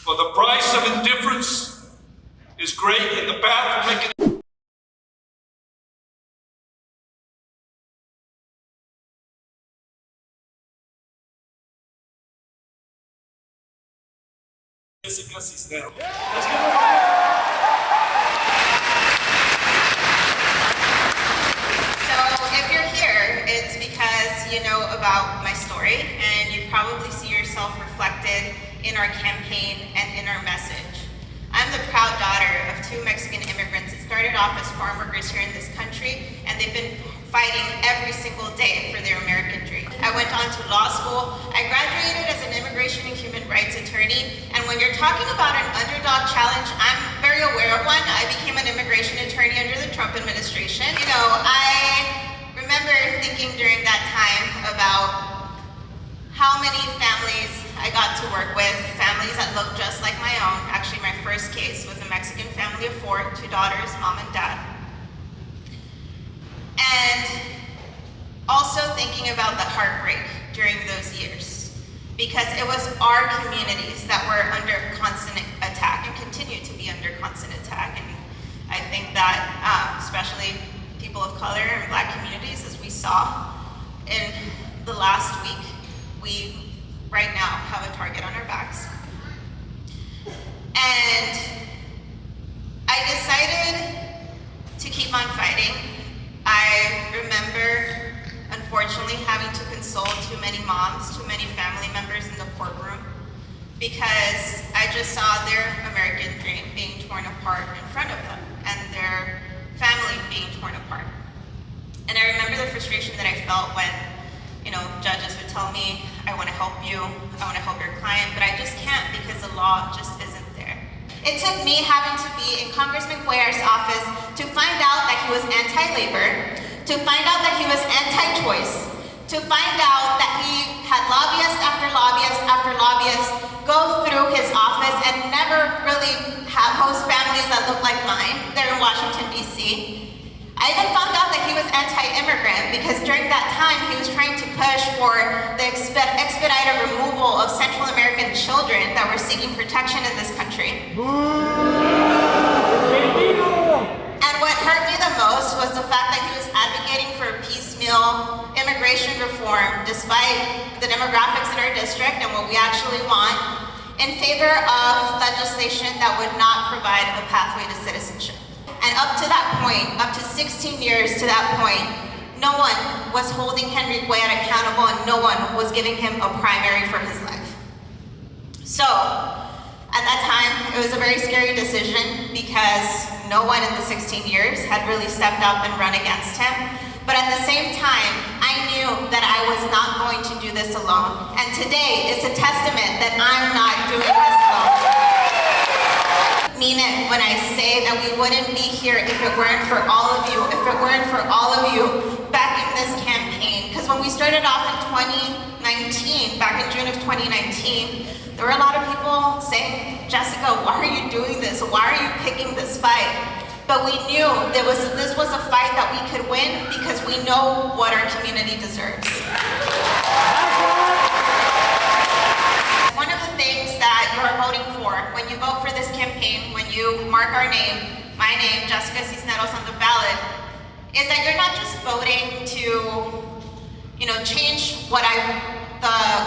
For the price of indifference is great, and the path will make it. Jessica Cisneros. If you're here, it's because you know about my story and you probably see yourself reflected in our campaign and in our message. I'm the proud daughter of 2 Mexican immigrants that started off as farm workers here in this country, and they've been fighting every single day for their American dream. I went on to law school. I graduated as an immigration and human rights attorney, and when you're talking about an underdog challenge, I'm very aware of one. I became an immigration attorney under the Trump administration. You know, I remember thinking during that time about how many families I got to work with, families that looked just like my own. Actually, my first case was a Mexican family of 4, 2 daughters, mom and dad. And also thinking about the heartbreak during those years, because it was our communities that were under constant attack and continue to be under constant attack. And I think that especially people of color and Black communities, as we saw in the last week, we right now have a target on our backs. And I decided to keep on fighting. I remember, unfortunately, having to console too many moms, too many family members in the courtroom, because I just saw their American dream being torn apart in front of them and their family being torn apart. And I remember the frustration that I felt when, you know, judges would tell me, I want to help you, I want to help your client, but I just can't because the law just isn't there. It took me having to be in Congressman Cuellar's office to find out that he was anti-labor, to find out that he was anti-choice, to find out that he had lobbyist after lobbyist after lobbyist go through his office and never really host families that look like mine there in Washington, D.C. I even found out that he was anti-immigrant because during that time he was trying to push for the expedited removal of Central American children that were seeking protection in this country. And what hurt me the most was the fact that he was advocating for piecemeal immigration reform despite the demographics in our district and what we actually want, in favor of legislation that would not provide a pathway to citizenship. And up to that point, up to 16 years to that point, no one was holding Henry Cuellar accountable and no one was giving him a primary for his life. So, at that time, it was a very scary decision because no one in the 16 years had really stepped up and run against him. But at the same time, I knew that I was not going to do this alone. And today, it's a testament that I'm not doing this alone. Mean it when I say that we wouldn't be here if it weren't for all of you, if it weren't for all of you backing this campaign. Because when we started off in 2019, back in June of 2019, there were a lot of people saying, Jessica, why are you doing this? Why are you picking this fight? But we knew this was a fight that we could win because we know what our community deserves. One of the things that you're voting for when you vote for this campaign, when you mark our name, my name, Jessica Cisneros, on the ballot, is that you're not just voting to, you know, change the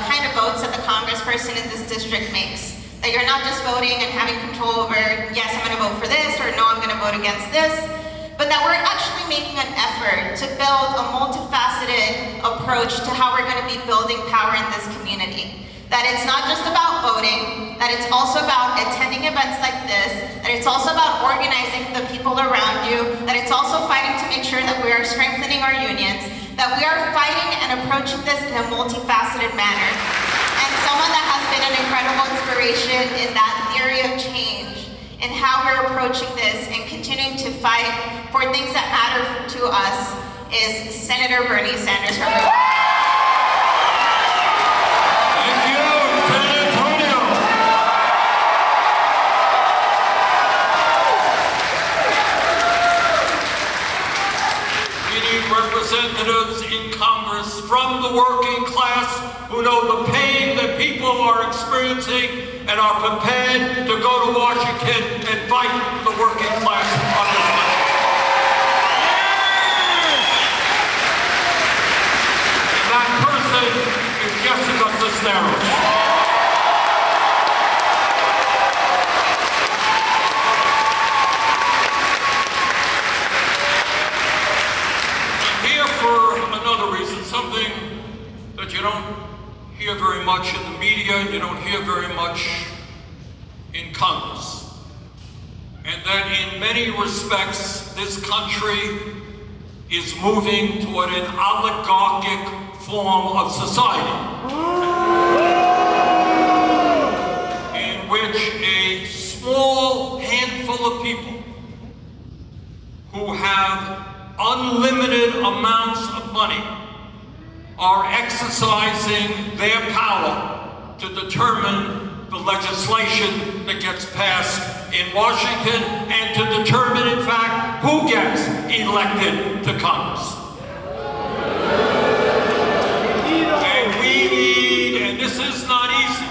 kind of votes that the congressperson in this district makes. That you're not just voting and having control over, yes, I'm going to vote for this, or no, I'm going to vote against this, but that we're actually making an effort to build a multifaceted approach to how we're going to be building power in this community. That it's not just about voting, that it's also about attending events like this, that it's also about organizing the people around you, that it's also fighting to make sure that we are strengthening our unions, that we are fighting and approaching this in a multifaceted manner. And someone that has been an incredible inspiration in that theory of change and how we're approaching this and continuing to fight for things that matter to us is Senator Bernie Sanders from Virginia. Representatives in Congress from the working class who know the pain that people are experiencing and are prepared to go to Washington and fight for the working class of this country. And that person is Jessica Cisneros. Something that you don't hear very much in the media, you don't hear very much in Congress. And that in many respects, this country is moving toward an oligarchic form of society, in which a small handful of people who have unlimited amounts of money are exercising their power to determine the legislation that gets passed in Washington and to determine, in fact, who gets elected to Congress. And we need, and this is not easy,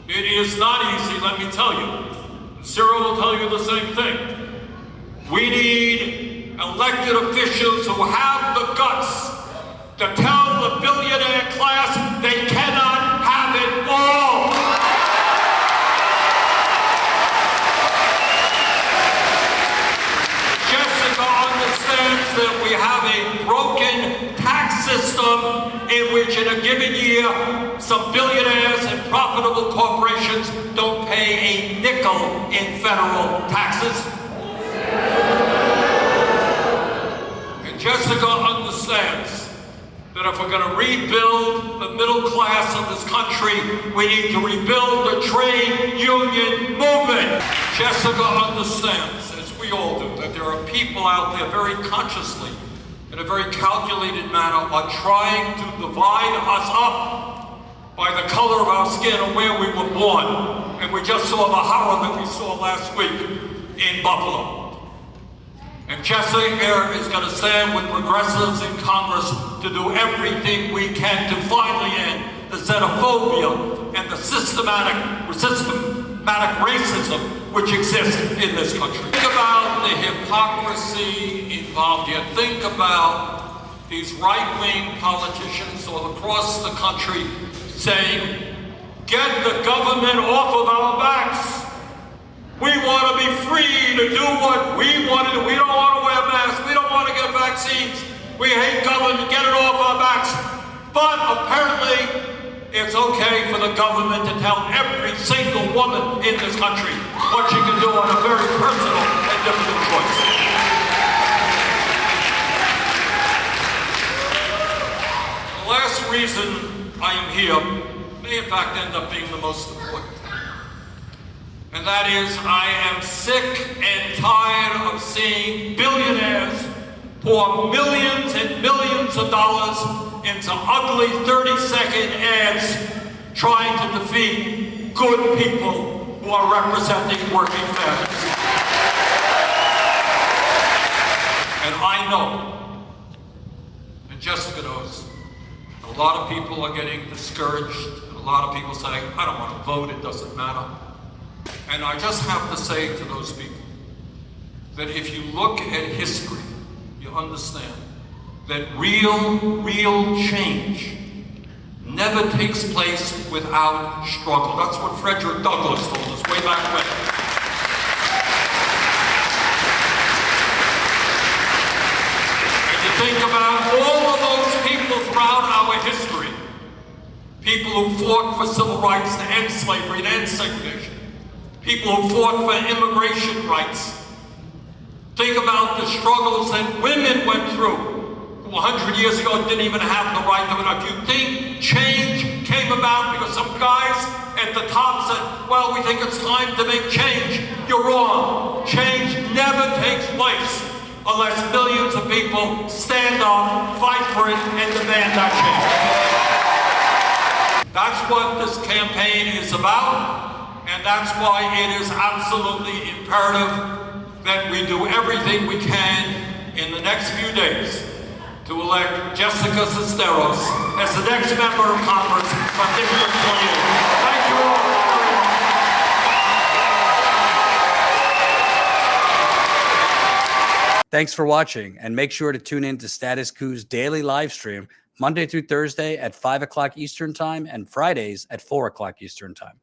it is not easy, let me tell you. Cyril will tell you the same thing. We need elected officials who have the guts to tell the billionaire class they cannot have it all. Jessica understands that we have a broken tax system in which in a given year, some billionaires and profitable corporations don't pay a nickel in federal taxes. And Jessica understands that if we're going to rebuild the middle class of this country, we need to rebuild the trade union movement. Jessica understands, as we all do, that there are people out there very consciously, in a very calculated manner, are trying to divide us up by the color of our skin or where we were born. And we just saw the horror that we saw last week in Buffalo. And Jessica is going to stand with progressives in Congress to do everything we can to finally end the xenophobia and the systematic racism which exists in this country. Think about the hypocrisy involved here. Think about these right-wing politicians all across the country saying, get the government off of our backs. We want to be free to do what we want to do. We don't want to wear masks. We don't want to get vaccines. We hate government. Get it off our backs. But apparently, it's okay for the government to tell every single woman in this country what she can do on a very personal and difficult choice. The last reason I am here may in fact end up being the most important. And that is, I am sick and tired of seeing billionaires pour millions and millions of dollars into ugly 30-second ads trying to defeat good people who are representing working families. And I know, and Jessica knows, a lot of people are getting discouraged, and a lot of people saying, I don't want to vote, it doesn't matter. And I just have to say to those people that if you look at history, you understand that real change never takes place without struggle. That's what Frederick Douglass told us way back when. And you think about all of those people throughout our history, people who fought for civil rights to end slavery and end segregation, people who fought for immigration rights. Think about the struggles that women went through, who 100 years ago didn't even have the right to vote. If you think change came about because some guys at the top said, well, we think it's time to make change, you're wrong. Change never takes place unless millions of people stand up, fight for it, and demand that change. That's what this campaign is about. And that's why it is absolutely imperative that we do everything we can in the next few days to elect Jessica Cisneros as the next member of Congress from District 28. Thank you all very much. Thanks for watching, and make sure to tune in to Status Coup's daily live stream Monday through Thursday at 5 o'clock Eastern Time and Fridays at 4 o'clock Eastern Time.